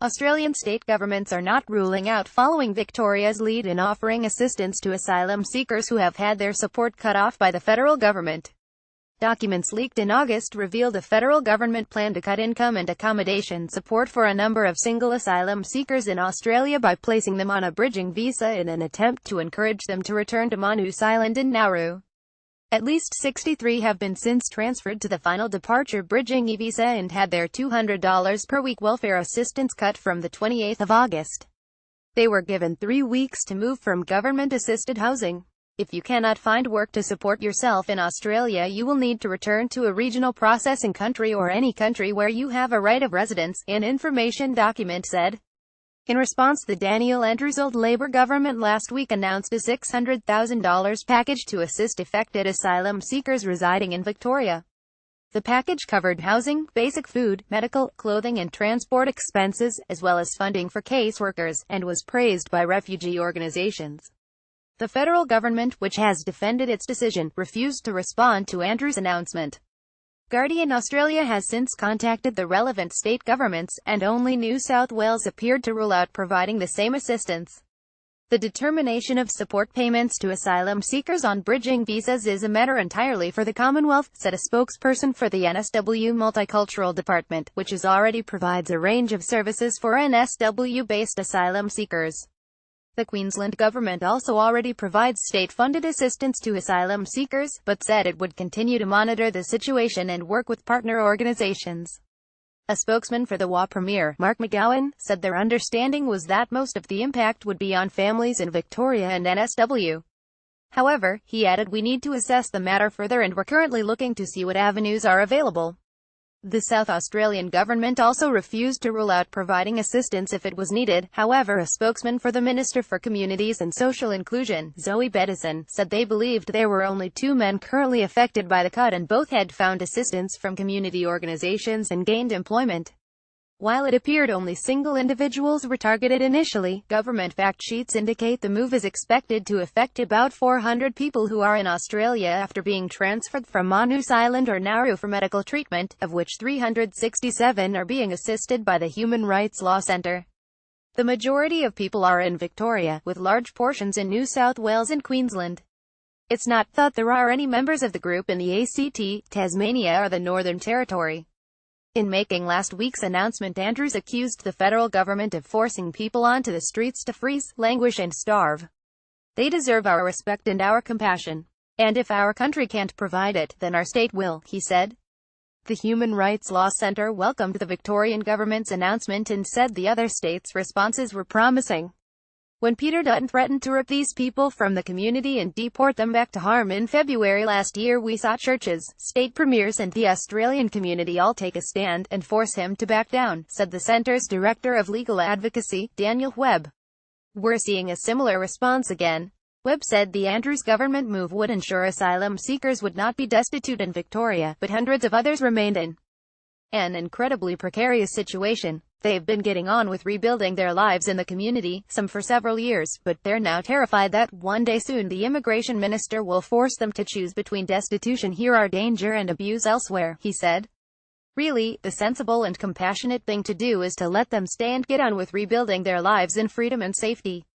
Australian state governments are not ruling out following Victoria's lead in offering assistance to asylum seekers who have had their support cut off by the federal government. Documents leaked in August revealed a federal government plan to cut income and accommodation support for a number of single asylum seekers in Australia by placing them on a bridging visa in an attempt to encourage them to return to Manus Island in Nauru. At least 63 have been since transferred to the final departure bridging e-visa and had their $200 per week welfare assistance cut from the 28th of August. They were given 3 weeks to move from government-assisted housing. If you cannot find work to support yourself in Australia, you will need to return to a regional processing country or any country where you have a right of residence, an information document said. In response, the Daniel Andrews-led Labor government last week announced a $600,000 package to assist affected asylum seekers residing in Victoria. The package covered housing, basic food, medical, clothing and transport expenses, as well as funding for caseworkers, and was praised by refugee organizations. The federal government, which has defended its decision, refused to respond to Andrews' announcement. Guardian Australia has since contacted the relevant state governments, and only New South Wales appeared to rule out providing the same assistance. The determination of support payments to asylum seekers on bridging visas is a matter entirely for the Commonwealth, said a spokesperson for the NSW Multicultural Department, which already provides a range of services for NSW-based asylum seekers. The Queensland government also already provides state-funded assistance to asylum seekers, but said it would continue to monitor the situation and work with partner organizations. A spokesman for the WA Premier, Mark McGowan, said their understanding was that most of the impact would be on families in Victoria and NSW. However, he added, we need to assess the matter further and we're currently looking to see what avenues are available. The South Australian government also refused to rule out providing assistance if it was needed. However, a spokesman for the Minister for Communities and Social Inclusion, Zoe Beddison, said they believed there were only 2 men currently affected by the cut and both had found assistance from community organizations and gained employment. While it appeared only single individuals were targeted initially, government fact sheets indicate the move is expected to affect about 400 people who are in Australia after being transferred from Manus Island or Nauru for medical treatment, of which 367 are being assisted by the Human Rights Law Centre. The majority of people are in Victoria, with large portions in New South Wales and Queensland. It's not thought there are any members of the group in the ACT, Tasmania or the Northern Territory. In making last week's announcement, Andrews accused the federal government of forcing people onto the streets to freeze, languish and starve. They deserve our respect and our compassion. And if our country can't provide it, then our state will, he said. The Human Rights Law Centre welcomed the Victorian government's announcement and said the other states' responses were promising. When Peter Dutton threatened to rip these people from the community and deport them back to harm in February last year, we saw churches, state premiers and the Australian community all take a stand and force him to back down, said the centre's Director of Legal Advocacy, Daniel Webb. We're seeing a similar response again. Webb said the Andrews government move would ensure asylum seekers would not be destitute in Victoria, but hundreds of others remained in an incredibly precarious situation. They've been getting on with rebuilding their lives in the community, some for several years, but they're now terrified that one day soon the immigration minister will force them to choose between destitution here or danger and abuse elsewhere, he said. Really, the sensible and compassionate thing to do is to let them stay and get on with rebuilding their lives in freedom and safety.